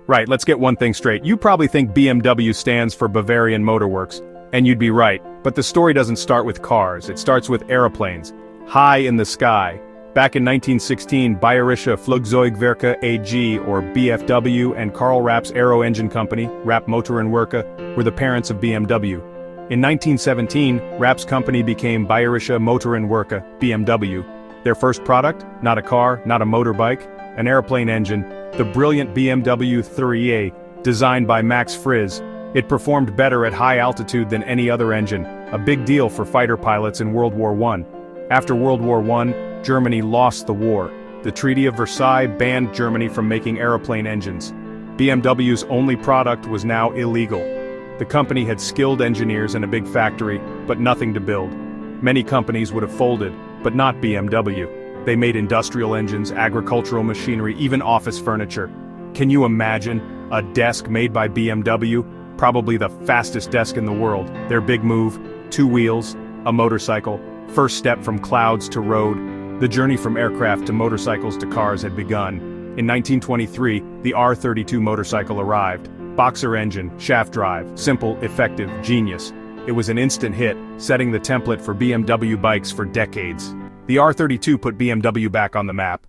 Right, let's get one thing straight. You probably think BMW stands for Bavarian Motor Works, and you'd be right. But the story doesn't start with cars, it starts with aeroplanes. High in the sky. Back in 1916, Bayerische Flugzeugwerke AG, or BFW, and Karl Rapp's Aero Engine Company, Rapp Motorenwerke, were the parents of BMW. In 1917, Rapp's company became Bayerische Motorenwerke, BMW. Their first product? Not a car, not a motorbike, an airplane engine, the brilliant BMW 3A, designed by Max Friz. It performed better at high altitude than any other engine, a big deal for fighter pilots in World War I. After World War I, Germany lost the war. The Treaty of Versailles banned Germany from making aeroplane engines. BMW's only product was now illegal. The company had skilled engineers and a big factory, but nothing to build. Many companies would have folded, but not BMW. They made industrial engines, agricultural machinery, even office furniture. Can you imagine a desk made by BMW? Probably the fastest desk in the world. Their big move, 2 wheels, a motorcycle, first step from clouds to road. The journey from aircraft to motorcycles to cars had begun. In 1923, the R32 motorcycle arrived. Boxer engine, shaft drive, simple, effective, genius. It was an instant hit, setting the template for BMW bikes for decades. The R32 put BMW back on the map.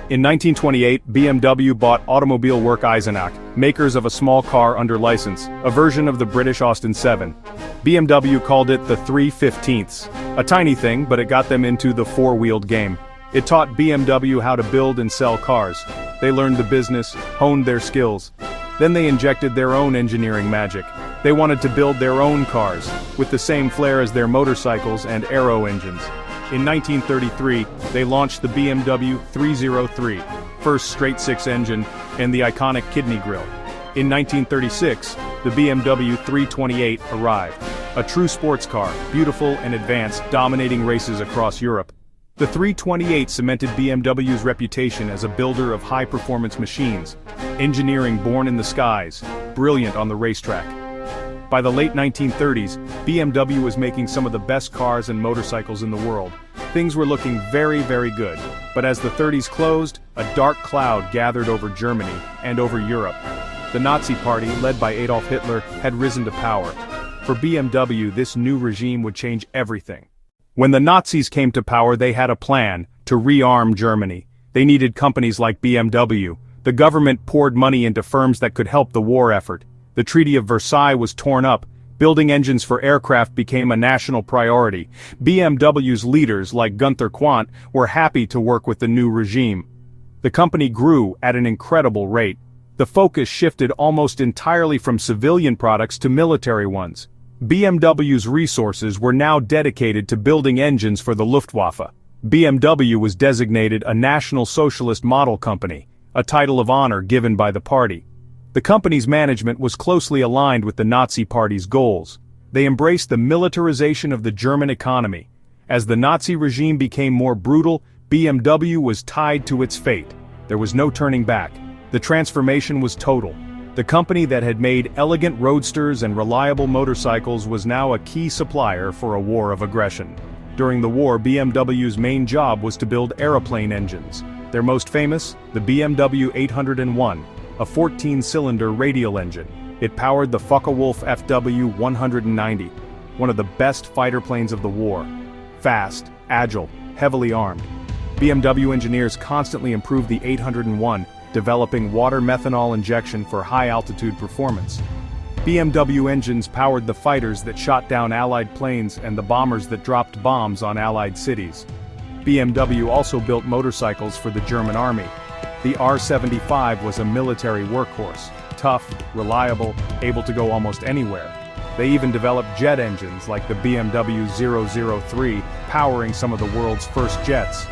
In 1928, BMW bought Automobile Work Eisenach, makers of a small car under license, a version of the British Austin 7. BMW called it the 3/15ths. A tiny thing, but it got them into the four-wheeled game. It taught BMW how to build and sell cars. They learned the business, honed their skills. Then they injected their own engineering magic. They wanted to build their own cars, with the same flair as their motorcycles and aero engines. In 1933, they launched the BMW 303, first straight-six engine, and the iconic kidney grille. In 1936, the BMW 328 arrived, a true sports car, beautiful and advanced, dominating races across Europe. The 328 cemented BMW's reputation as a builder of high-performance machines, engineering born in the skies, brilliant on the racetrack. By the late 1930s, BMW was making some of the best cars and motorcycles in the world. Things were looking very, very good. But as the 30s closed, a dark cloud gathered over Germany and over Europe. The Nazi Party, led by Adolf Hitler, had risen to power. For BMW, this new regime would change everything. When the Nazis came to power, they had a plan to rearm Germany. They needed companies like BMW. The government poured money into firms that could help the war effort. The Treaty of Versailles was torn up. Building engines for aircraft became a national priority. BMW's leaders, like Gunther Quandt, were happy to work with the new regime. The company grew at an incredible rate. The focus shifted almost entirely from civilian products to military ones. BMW's resources were now dedicated to building engines for the Luftwaffe. BMW was designated a National Socialist Model Company, a title of honor given by the party. The company's management was closely aligned with the Nazi Party's goals. They embraced the militarization of the German economy. As the Nazi regime became more brutal, BMW was tied to its fate. There was no turning back. The transformation was total. The company that had made elegant roadsters and reliable motorcycles was now a key supplier for a war of aggression. During the war, BMW's main job was to build aeroplane engines. Their most famous, the BMW 801. A 14-cylinder radial engine. It powered the Focke-Wulf FW-190, one of the best fighter planes of the war. Fast, agile, heavily armed. BMW engineers constantly improved the 801, developing water methanol injection for high-altitude performance. BMW engines powered the fighters that shot down Allied planes and the bombers that dropped bombs on Allied cities. BMW also built motorcycles for the German army. The R75 was a military workhorse, tough, reliable, able to go almost anywhere. They even developed jet engines like the BMW 003, powering some of the world's first jets.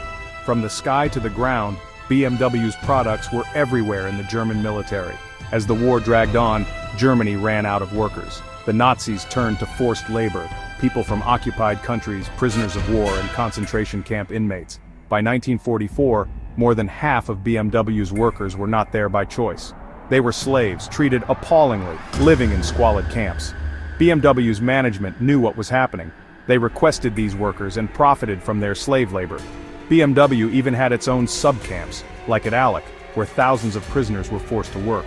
From the sky to the ground, BMW's products were everywhere in the German military. As the war dragged on, Germany ran out of workers. The Nazis turned to forced labor, people from occupied countries, prisoners of war, and concentration camp inmates. By 1944, more than half of BMW's workers were not there by choice. They were slaves, treated appallingly, living in squalid camps. BMW's management knew what was happening. They requested these workers and profited from their slave labor. BMW even had its own sub-camps, like at Alec, where thousands of prisoners were forced to work.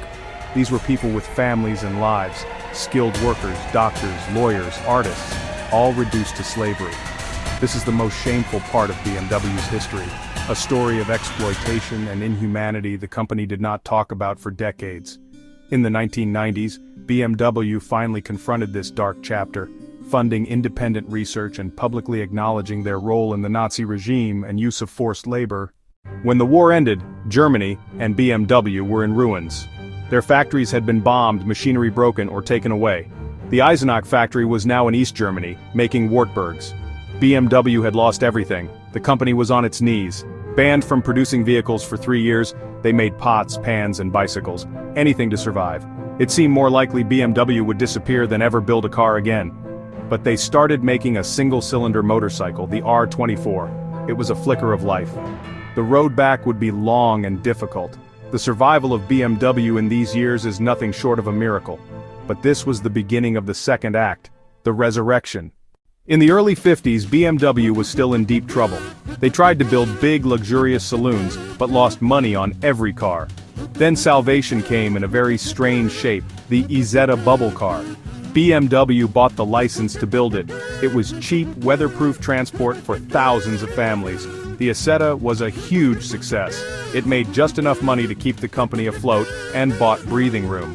These were people with families and lives, skilled workers, doctors, lawyers, artists, all reduced to slavery. This is the most shameful part of BMW's history, a story of exploitation and inhumanity the company did not talk about for decades. In the 1990s, BMW finally confronted this dark chapter, funding independent research and publicly acknowledging their role in the Nazi regime and use of forced labor. When the war ended, Germany and BMW were in ruins. Their factories had been bombed, machinery broken, or taken away. The Eisenach factory was now in East Germany, making Wartburgs. BMW had lost everything. The company was on its knees. Banned from producing vehicles for 3 years, they made pots, pans, and bicycles. Anything to survive. It seemed more likely BMW would disappear than ever build a car again. But they started making a single-cylinder motorcycle, the R24. It was a flicker of life. The road back would be long and difficult. The survival of BMW in these years is nothing short of a miracle. But this was the beginning of the second act, the resurrection. In the early 50s, BMW was still in deep trouble. They tried to build big, luxurious saloons, but lost money on every car. Then salvation came in a very strange shape, the Isetta bubble car. BMW bought the license to build it. It was cheap, weatherproof transport for thousands of families. The Isetta was a huge success. It made just enough money to keep the company afloat and bought breathing room.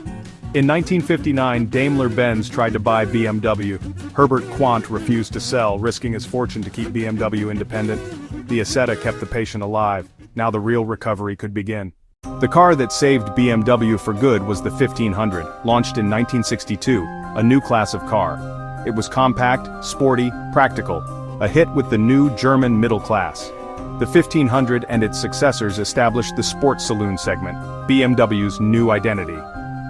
In 1959, Daimler-Benz tried to buy BMW. Herbert Quandt refused to sell, risking his fortune to keep BMW independent. The Isetta kept the patient alive. Now the real recovery could begin. The car that saved BMW for good was the 1500, launched in 1962, a new class of car. It was compact, sporty, practical, a hit with the new German middle class. The 1500 and its successors established the sports saloon segment, BMW's new identity.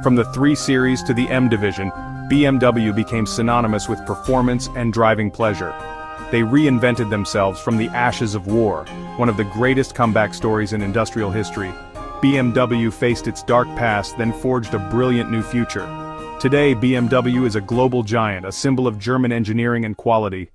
From the 3 Series to the M division, BMW became synonymous with performance and driving pleasure. They reinvented themselves from the ashes of war, one of the greatest comeback stories in industrial history. BMW faced its dark past, then forged a brilliant new future. Today, BMW is a global giant, a symbol of German engineering and quality.